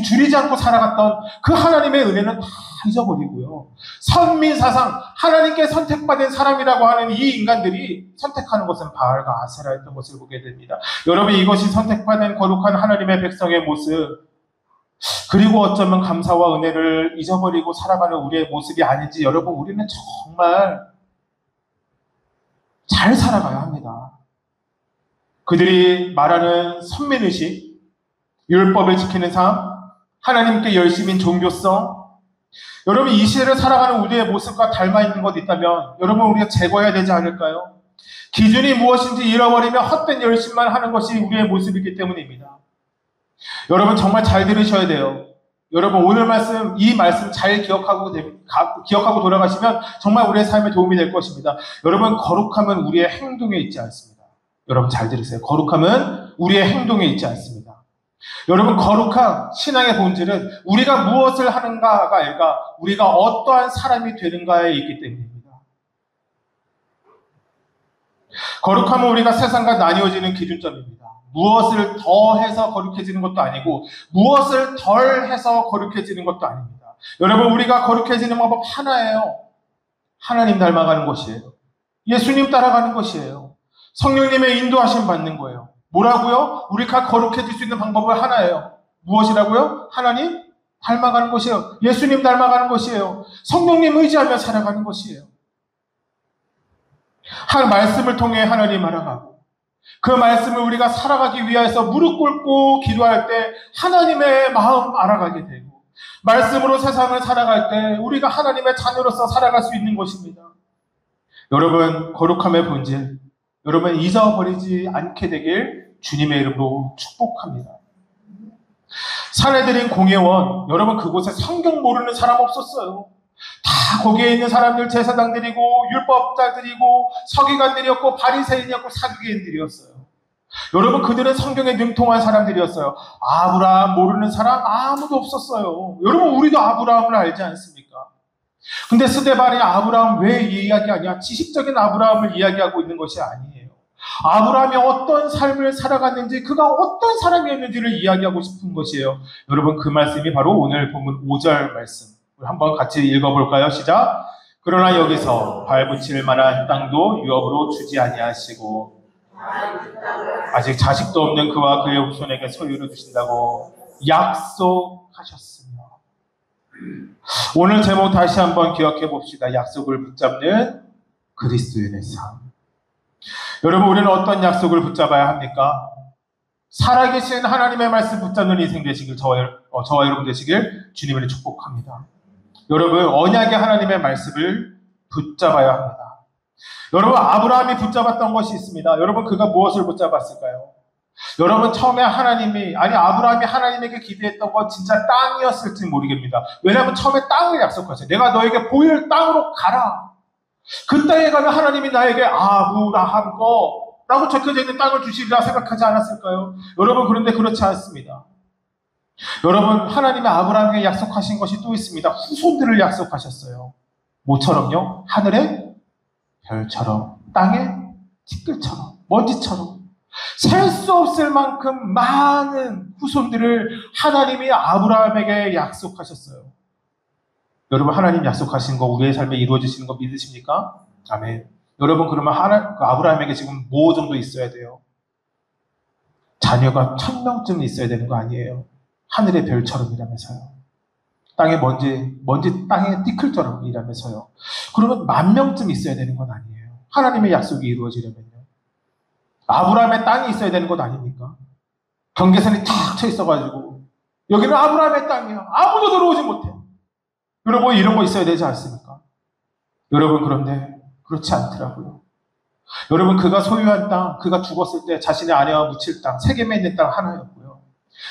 줄이지 않고 살아갔던 그 하나님의 은혜는 다 잊어버리고요. 선민사상 하나님께 선택받은 사람이라고 하는 이 인간들이 선택하는 것은 바알과 아세라였던 것을 보게 됩니다. 여러분 이것이 선택받은 거룩한 하나님의 백성의 모습 그리고 어쩌면 감사와 은혜를 잊어버리고 살아가는 우리의 모습이 아닌지 여러분 우리는 정말 잘 살아가야 합니다. 그들이 말하는 선민의식, 율법을 지키는 삶, 하나님께 열심인 종교성, 여러분 이 시대를 살아가는 우리의 모습과 닮아 있는 것 있다면 여러분 우리가 제거해야 되지 않을까요? 기준이 무엇인지 잃어버리며 헛된 열심만 하는 것이 우리의 모습이기 때문입니다. 여러분 정말 잘 들으셔야 돼요. 여러분 오늘 말씀, 이 말씀 잘 기억하고 돌아가시면 정말 우리의 삶에 도움이 될 것입니다. 여러분 거룩함은 우리의 행동에 있지 않습니다. 여러분 잘 들으세요. 거룩함은 우리의 행동에 있지 않습니다. 여러분 거룩한 신앙의 본질은 우리가 무엇을 하는가가 아니라 우리가 어떠한 사람이 되는가에 있기 때문입니다. 거룩함은 우리가 세상과 나뉘어지는 기준점입니다. 무엇을 더해서 거룩해지는 것도 아니고 무엇을 덜해서 거룩해지는 것도 아닙니다. 여러분 우리가 거룩해지는 방법 하나예요. 하나님 닮아가는 것이에요. 예수님 따라가는 것이에요. 성령님의 인도하심 받는 거예요. 뭐라고요? 우리가 거룩해질 수 있는 방법은 하나예요. 무엇이라고요? 하나님 닮아가는 것이에요. 예수님 닮아가는 것이에요. 성령님 의지하며 살아가는 것이에요. 한 말씀을 통해 하나님 알아가고 그 말씀을 우리가 살아가기 위해서 무릎 꿇고 기도할 때 하나님의 마음 알아가게 되고 말씀으로 세상을 살아갈 때 우리가 하나님의 자녀로서 살아갈 수 있는 것입니다. 여러분 거룩함의 본질 여러분 잊어버리지 않게 되길 주님의 이름으로 축복합니다. 산에 들인 공회원 여러분 그곳에 성경 모르는 사람 없었어요. 다 거기에 있는 사람들 제사장들이고 율법자들이고 서기관들이었고 바리새인이었고 사두개인들이었어요. 여러분 그들은 성경에 능통한 사람들이었어요. 아브라함 모르는 사람 아무도 없었어요. 여러분 우리도 아브라함을 알지 않습니까? 근데 스데반이 아브라함 왜 이야기하냐? 지식적인 아브라함을 이야기하고 있는 것이 아니에요. 아브라함이 어떤 삶을 살아갔는지 그가 어떤 사람이었는지를 이야기하고 싶은 것이에요. 여러분 그 말씀이 바로 오늘 본문 5절 말씀 한번 같이 읽어볼까요? 시작. 그러나 여기서 발붙일 만한 땅도 유업으로 주지 아니하시고 아직 자식도 없는 그와 그의 후손에게 소유를 주신다고 약속하셨으며 오늘 제목 다시 한번 기억해 봅시다. 약속을 붙잡는 그리스도인의 삶. 여러분, 우리는 어떤 약속을 붙잡아야 합니까? 살아계신 하나님의 말씀 붙잡는 인생 되시길 저와 여러분 되시길 주님을 축복합니다. 여러분, 언약의 하나님의 말씀을 붙잡아야 합니다. 여러분, 아브라함이 붙잡았던 것이 있습니다. 여러분, 그가 무엇을 붙잡았을까요? 여러분, 처음에 아브라함이 하나님에게 기대했던 건 진짜 땅이었을지 모르겠습니다. 왜냐하면 처음에 땅을 약속하셨어요. 내가 너에게 보일 땅으로 가라. 그 땅에 가면 하나님이 나에게 아브라함 라고 적혀져 있는 땅을 주시리라 생각하지 않았을까요? 여러분, 그런데 그렇지 않습니다. 여러분, 하나님이 아브라함에게 약속하신 것이 또 있습니다. 후손들을 약속하셨어요. 뭐처럼요? 하늘의 별처럼, 땅의 티끌처럼, 먼지처럼 셀 수 없을 만큼 많은 후손들을 하나님이 아브라함에게 약속하셨어요. 여러분, 하나님 약속하신 거 우리의 삶에 이루어지시는 거 믿으십니까? 아멘. 여러분, 그러면 아브라함에게 지금 뭐 정도 있어야 돼요? 자녀가 1000명쯤 있어야 되는 거 아니에요? 하늘의 별처럼이라면서요. 땅의 먼지 땅의 티끌처럼이라면서요. 그러면 10,000명쯤 있어야 되는 건 아니에요. 하나님의 약속이 이루어지려면요. 아브라함의 땅이 있어야 되는 것 아닙니까? 경계선이 탁 쳐 있어가지고 여기는 아브라함의 땅이야. 아무도 들어오지 못해. 여러분, 이런 거 있어야 되지 않습니까? 여러분, 그런데 그렇지 않더라고요. 여러분, 그가 소유한 땅, 그가 죽었을 때 자신의 아내와 묻힐 땅, 세겜에 있는 땅 하나였고요.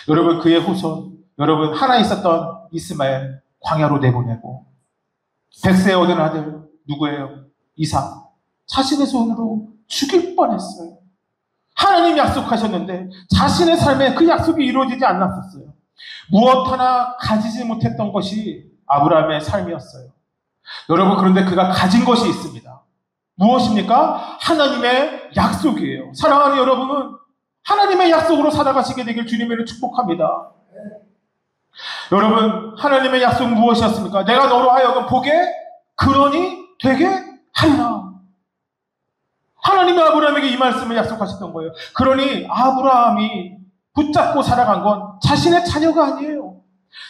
여러분, 그의 후손, 여러분, 하나 있었던 이스마엘 광야로 내보내고, 벳세에 얻은 아들 누구예요? 이삭. 자신의 손으로 죽일 뻔했어요. 하나님 약속하셨는데 자신의 삶에 그 약속이 이루어지지 않았었어요. 무엇 하나 가지지 못했던 것이 아브라함의 삶이었어요. 여러분, 그런데 그가 가진 것이 있습니다. 무엇입니까? 하나님의 약속이에요. 사랑하는 여러분은 하나님의 약속으로 살아가시게 되길 주님을 축복합니다. 여러분, 하나님의 약속은 무엇이었습니까? 내가 너로 하여금 보게 그러니 되게 하리라. 하나님이 아브라함에게 이 말씀을 약속하셨던 거예요. 그러니 아브라함이 붙잡고 살아간 건 자신의 자녀가 아니에요.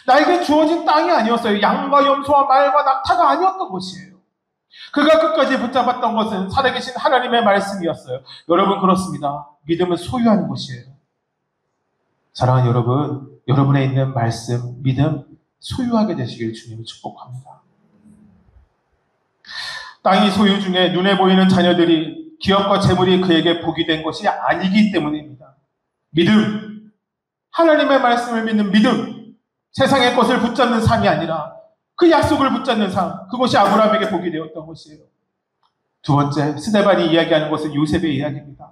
나에게 주어진 땅이 아니었어요. 양과 염소와 말과 낙타가 아니었던 것이에요. 그가 끝까지 붙잡았던 것은 살아계신 하나님의 말씀이었어요. 여러분, 그렇습니다. 믿음은 소유하는 것이에요. 사랑하는 여러분, 여러분의 있는 말씀, 믿음 소유하게 되시길 주님을 축복합니다. 땅이 소유 중에 눈에 보이는 자녀들이 기업과 재물이 그에게 복이 된 것이 아니기 때문입니다. 믿음, 하나님의 말씀을 믿는 믿음, 세상의 것을 붙잡는 삶이 아니라 그 약속을 붙잡는 삶, 그것이 아브라함에게 복이 되었던 것이에요. 두 번째, 스데반이 이야기하는 것은 요셉의 이야기입니다.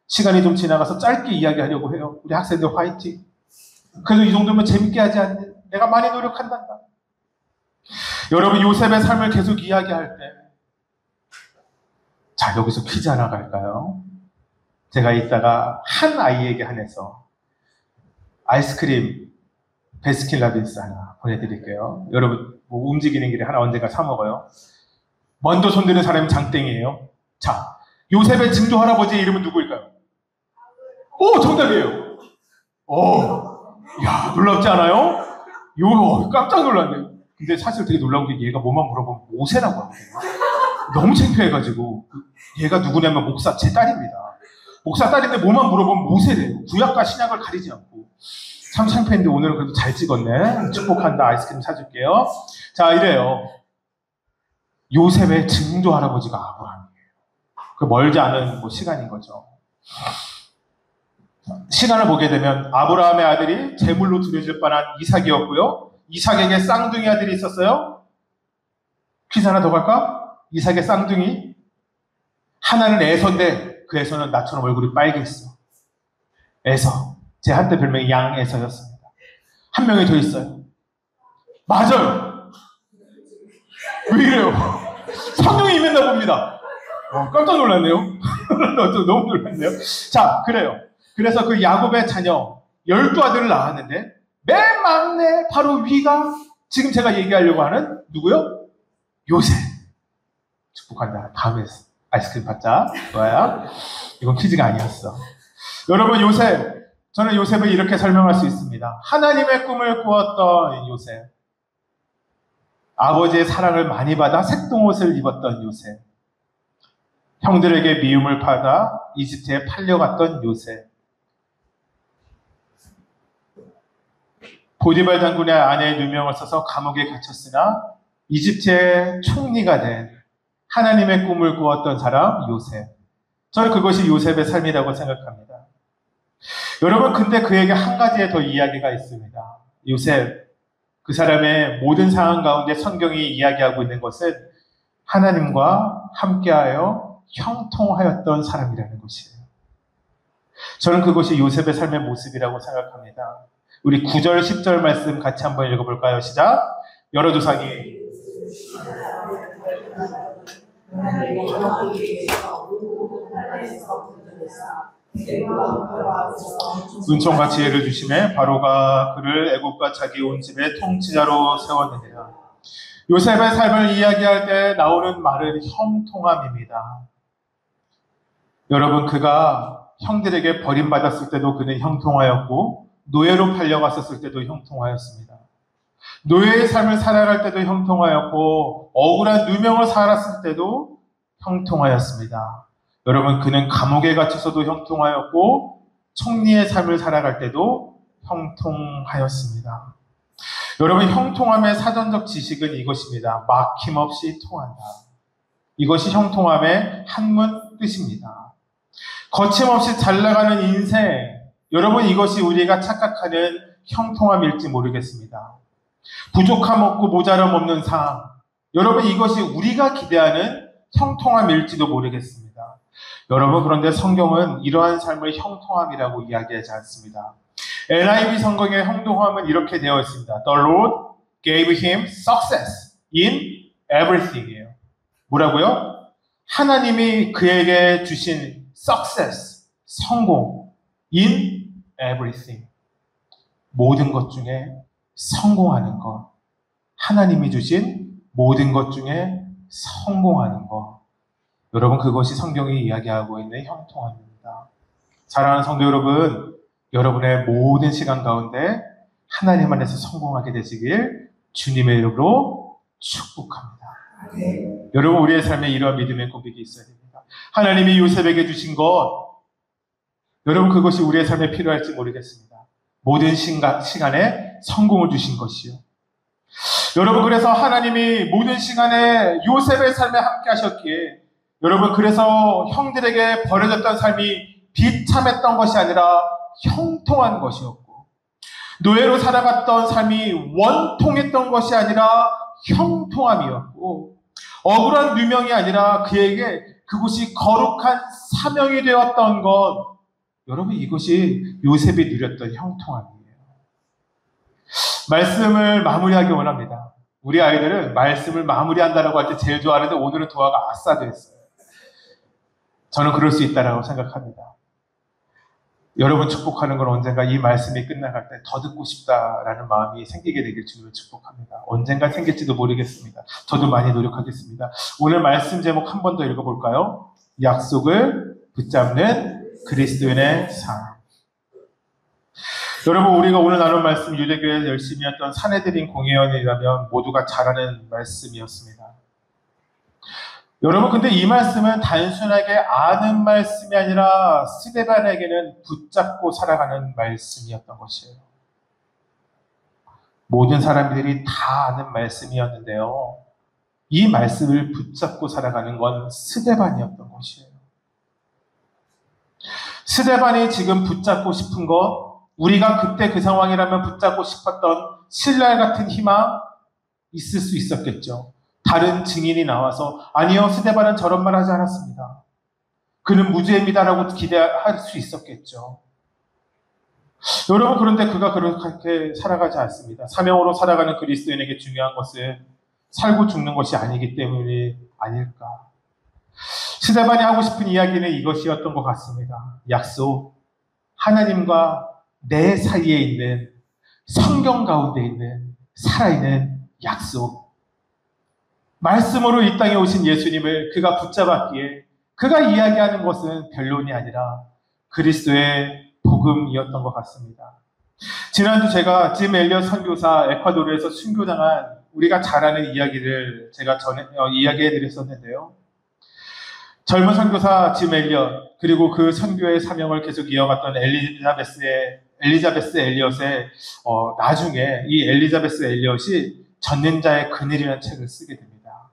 시간이 좀 지나가서 짧게 이야기하려고 해요. 우리 학생들 화이팅. 그래도 이 정도면 재밌게 하지 않네. 내가 많이 노력한단다. 여러분, 요셉의 삶을 계속 이야기할 때, 자, 여기서 퀴즈 하나 갈까요? 제가 이따가 한 아이에게 한해서 아이스크림 베스킨라빈스 하나 보내드릴게요. 여러분, 뭐 움직이는 길에 하나 언젠가 사 먹어요. 먼저 손드는 사람이 장땡이에요. 자, 요셉의 증조 할아버지의 이름은 누구일까요? 오, 정답이에요. 오, 야, 놀랍지 않아요? 깜짝 놀랐네요. 근데 사실 되게 놀라운 게 얘가 뭐만 물어보면 모세라고 하거든요. 너무 창피해가지고. 얘가 누구냐면 목사, 제 딸입니다. 목사 딸인데 뭐만 물어보면 모세래요. 구약과 신약을 가리지 않고. 참 창피했는데 오늘은 그래도 잘 찍었네. 축복한다. 아이스크림 사줄게요. 자, 이래요. 요셉의 증조 할아버지가 아브라함이에요. 그 멀지 않은 시간인 거죠. 시간을 보게 되면 아브라함의 아들이 제물로 드려질 뻔한 이삭이었고요. 이삭에게 쌍둥이 아들이 있었어요. 퀴즈 하나 더 갈까? 이삭의 쌍둥이. 하나는 에서인데 그 에서는 나처럼 얼굴이 빨개있어. 에서. 제 한때 별명이 양에서였습니다. 한 명이 더 있어요. 맞아요. 왜 이래요? 성령이 임했나 봅니다. 깜짝 놀랐네요. 너무 놀랐네요. 자, 그래요. 그래서 그 야곱의 자녀 12아들을 낳았는데 맨 막내 바로 위가 지금 제가 얘기하려고 하는 누구요? 요셉. 축복한다. 다음에 아이스크림 받자. 좋아요. 이건 퀴즈가 아니었어. 여러분, 저는 요셉을 이렇게 설명할 수 있습니다. 하나님의 꿈을 꾸었던 요셉. 아버지의 사랑을 많이 받아 색동옷을 입었던 요셉, 형들에게 미움을 받아 이집트에 팔려갔던 요셉, 보디발 장군의 아내의 누명을 써서 감옥에 갇혔으나 이집트의 총리가 된 하나님의 꿈을 꾸었던 사람 요셉. 저는 그것이 요셉의 삶이라고 생각합니다. 여러분, 근데 그에게 한 가지의 더 이야기가 있습니다. 요셉, 그 사람의 모든 상황 가운데 성경이 이야기하고 있는 것은 하나님과 함께하여 형통하였던 사람이라는 것이에요. 저는 그것이 요셉의 삶의 모습이라고 생각합니다. 우리 9절, 10절 말씀 같이 한번 읽어볼까요? 시작! 여러 조상이 은총과 지혜를 주시매 바로가 그를 애국과 자기 온 집의 통치자로 세웠느니라. 요셉의 삶을 이야기할 때 나오는 말은 형통함입니다. 여러분, 그가 형들에게 버림받았을 때도 그는 형통하였고 노예로 팔려갔었을 때도 형통하였습니다. 노예의 삶을 살아갈 때도 형통하였고 억울한 누명을 살았을 때도 형통하였습니다. 여러분, 그는 감옥에 갇혀서도 형통하였고 총리의 삶을 살아갈 때도 형통하였습니다. 여러분, 형통함의 사전적 지식은 이것입니다. 막힘없이 통한다. 이것이 형통함의 한문 뜻입니다. 거침없이 잘 나가는 인생, 여러분, 이것이 우리가 착각하는 형통함일지 모르겠습니다. 부족함 없고 모자람 없는 삶, 여러분, 이것이 우리가 기대하는 형통함일지도 모르겠습니다. 여러분, 그런데 성경은 이러한 삶을 형통함이라고 이야기하지 않습니다. NIV 성경의 형통함은 이렇게 되어 있습니다. The Lord gave him success in everything이에요. 뭐라고요? 하나님이 그에게 주신 success, 성공, in everything. 모든 것 중에 성공하는 것. 하나님이 주신 모든 것 중에 성공하는 것. 여러분, 그것이 성경이 이야기하고 있는 형통함입니다. 사랑하는 성도 여러분, 여러분의 모든 시간 가운데 하나님 안에서 성공하게 되시길 주님의 이름으로 축복합니다. 여러분, 우리의 삶에 이러한 믿음의 고백이 있어야 됩니다. 하나님이 요셉에게 주신 것, 여러분, 그것이 우리의 삶에 필요할지 모르겠습니다. 모든 시간에 성공을 주신 것이요. 여러분, 그래서 하나님이 모든 시간에 요셉의 삶에 함께 하셨기에, 여러분, 그래서 형들에게 버려졌던 삶이 비참했던 것이 아니라 형통한 것이었고, 노예로 살아갔던 삶이 원통했던 것이 아니라 형통함이었고, 억울한 누명이 아니라 그에게 그곳이 거룩한 사명이 되었던 것, 여러분, 이것이 요셉이 누렸던 형통함이에요. 말씀을 마무리하기 원합니다. 우리 아이들은 말씀을 마무리한다라고 할 때 제일 좋아하는데 오늘은 도화가 아싸 됐어요. 저는 그럴 수 있다라고 생각합니다. 여러분 축복하는 건 언젠가 이 말씀이 끝나갈 때 더 듣고 싶다라는 마음이 생기게 되길 주님을 축복합니다. 언젠가 생길지도 모르겠습니다. 저도 많이 노력하겠습니다. 오늘 말씀 제목 한 번 더 읽어볼까요? 약속을 붙잡는 그리스도인의 삶. 여러분, 우리가 오늘 나눈 말씀, 유대교회에서 열심히 했던 사내들인 공회원이라면 모두가 잘 아는 말씀이었습니다. 여러분, 근데 이 말씀은 단순하게 아는 말씀이 아니라 스데반에게는 붙잡고 살아가는 말씀이었던 것이에요. 모든 사람들이 다 아는 말씀이었는데요. 이 말씀을 붙잡고 살아가는 건 스데반이었던 것이에요. 스데반이 지금 붙잡고 싶은 것, 우리가 그때 그 상황이라면 붙잡고 싶었던 신랄 같은 희망 있을 수 있었겠죠. 다른 증인이 나와서 아니요, 스데반은 저런 말 하지 않았습니다. 그는 무죄입니다라고 기대할 수 있었겠죠. 여러분, 그런데 그가 그렇게 살아가지 않습니다. 사명으로 살아가는 그리스도인에게 중요한 것은 살고 죽는 것이 아니기 때문이 아닐까. 스데반이 하고 싶은 이야기는 이것이었던 것 같습니다. 약속, 하나님과 내 사이에 있는 성경 가운데 있는 살아있는 약속. 말씀으로 이 땅에 오신 예수님을 그가 붙잡았기에 그가 이야기하는 것은 변론이 아니라 그리스도의 복음이었던 것 같습니다. 지난주 제가 짐 엘리엇 선교사 에콰도르에서 순교당한 우리가 잘 아는 이야기를 제가 전에 이야기해 드렸었는데요. 젊은 선교사 짐 엘리엇, 그리고 그 선교의 사명을 계속 이어갔던 엘리자베스 엘리엇의 나중에 이 엘리자베스 엘리엇이 젖는 자의 그늘이라는 책을 쓰게 됩니다.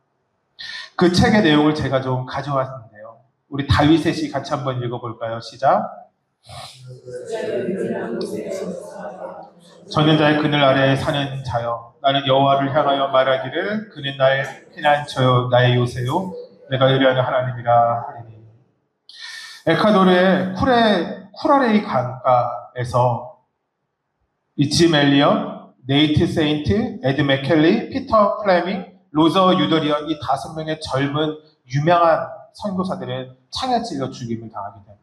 그 책의 내용을 제가 좀 가져왔는데요. 우리 다윗의 같이 한번 읽어볼까요? 시작. 젖는 자의 그늘 아래에 사는 자여, 나는 여호와를 향하여 말하기를 그는 나의 피난처요 나의 요새요 내가 의뢰하는 하나님이라 하리니. 에콰도르의 쿠라레이 강가에서 이 짐 엘리엇, 네이트 세인트, 에드 맥켈리, 피터 플레밍, 로저 유더리언, 이 5명의 젊은 유명한 선교사들은 창에 찔려 죽임을 당하게 됩니다.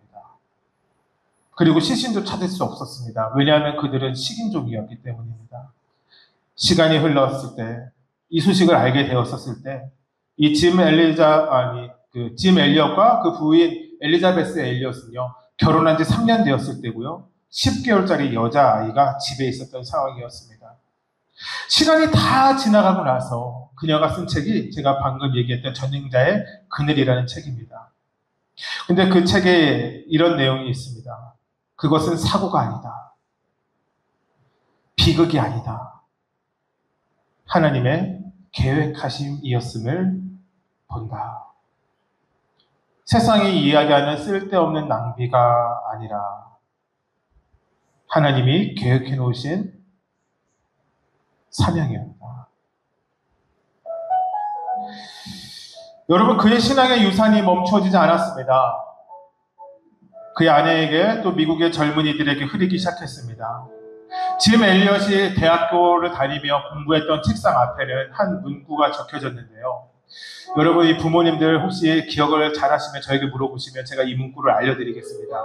그리고 시신도 찾을 수 없었습니다. 왜냐하면 그들은 식인종이었기 때문입니다. 시간이 흘렀을 때, 이 소식을 알게 되었었을 때, 이 짐 엘리엇과 그 부인 엘리자베스 엘리엇은요, 결혼한 지 3년 되었을 때고요, 10개월짜리 여자아이가 집에 있었던 상황이었습니다. 시간이 다 지나가고 나서 그녀가 쓴 책이 제가 방금 얘기했던 전능자의 그늘이라는 책입니다. 근데 그 책에 이런 내용이 있습니다. 그것은 사고가 아니다. 비극이 아니다. 하나님의 계획하심이었음을 본다. 세상이 이야기하는 쓸데없는 낭비가 아니라 하나님이 계획해 놓으신 사명이었다. 여러분, 그의 신앙의 유산이 멈춰지지 않았습니다. 그의 아내에게 또 미국의 젊은이들에게 흐르기 시작했습니다. 짐 엘리엇이 대학교를 다니며 공부했던 책상 앞에는 한 문구가 적혀졌는데요. 여러분, 이 부모님들 혹시 기억을 잘 하시면 저에게 물어보시면 제가 이 문구를 알려드리겠습니다.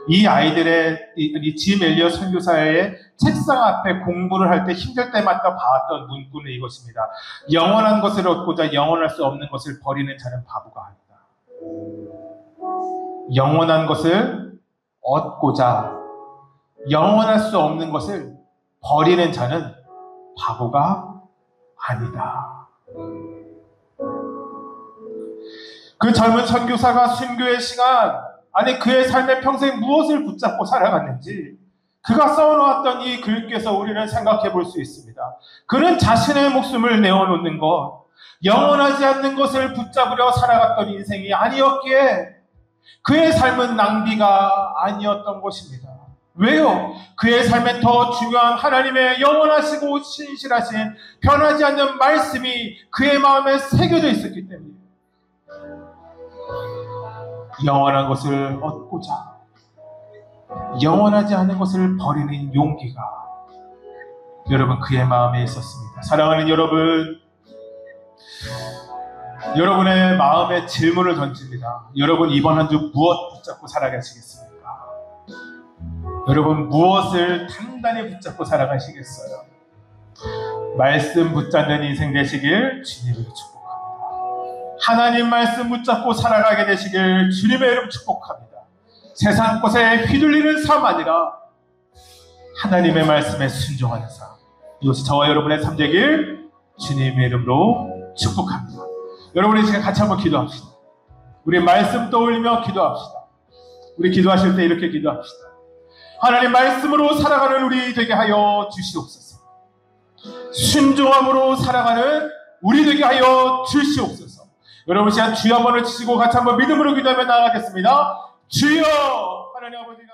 이 아이들의 이 짐 엘리엇 선교사의 책상 앞에 공부를 할 때 힘들 때마다 봐왔던 문구는 이것입니다. 영원한 것을 얻고자 영원할 수 없는 것을 버리는 자는 바보가 아니다. 영원한 것을 얻고자 영원할 수 없는 것을 버리는 자는 바보가 아니다. 그 젊은 선교사가 순교의 시간, 아니 그의 삶의 평생 무엇을 붙잡고 살아갔는지 그가 써놓았던 이 글귀에서 우리는 생각해 볼 수 있습니다. 그는 자신의 목숨을 내어놓는 것, 영원하지 않는 것을 붙잡으려 살아갔던 인생이 아니었기에 그의 삶은 낭비가 아니었던 것입니다. 왜요? 그의 삶에 더 중요한 하나님의 영원하시고 신실하신 변하지 않는 말씀이 그의 마음에 새겨져 있었기 때문이에요. 영원한 것을 얻고자 영원하지 않은 것을 버리는 용기가 여러분 그의 마음에 있었습니다. 사랑하는 여러분, 여러분의 마음에 질문을 던집니다. 여러분 이번 한 주 무엇 붙잡고 살아가시겠습니까? 여러분 무엇을 단단히 붙잡고 살아가시겠어요? 말씀 붙잡는 인생 되시길 주님을 축복합니다. 하나님 말씀 붙잡고 살아가게 되시길 주님의 이름 축복합니다. 세상 것에 휘둘리는 삶 아니라 하나님의 말씀에 순종하는 삶, 이것이 저와 여러분의 삶 되길 주님의 이름으로 축복합니다. 여러분 이 시간 같이 한번 기도합시다. 우리 말씀 떠올리며 기도합시다. 우리 기도하실 때 이렇게 기도합시다. 하나님 말씀으로 살아가는 우리 되게 하여 주시옵소서. 순종함으로 살아가는 우리 되게 하여 주시옵소서. 여러분 시간 주여 한번을 치시고 같이 한번 믿음으로 기도하며 나아가겠습니다. 주여, 하나님 아버지가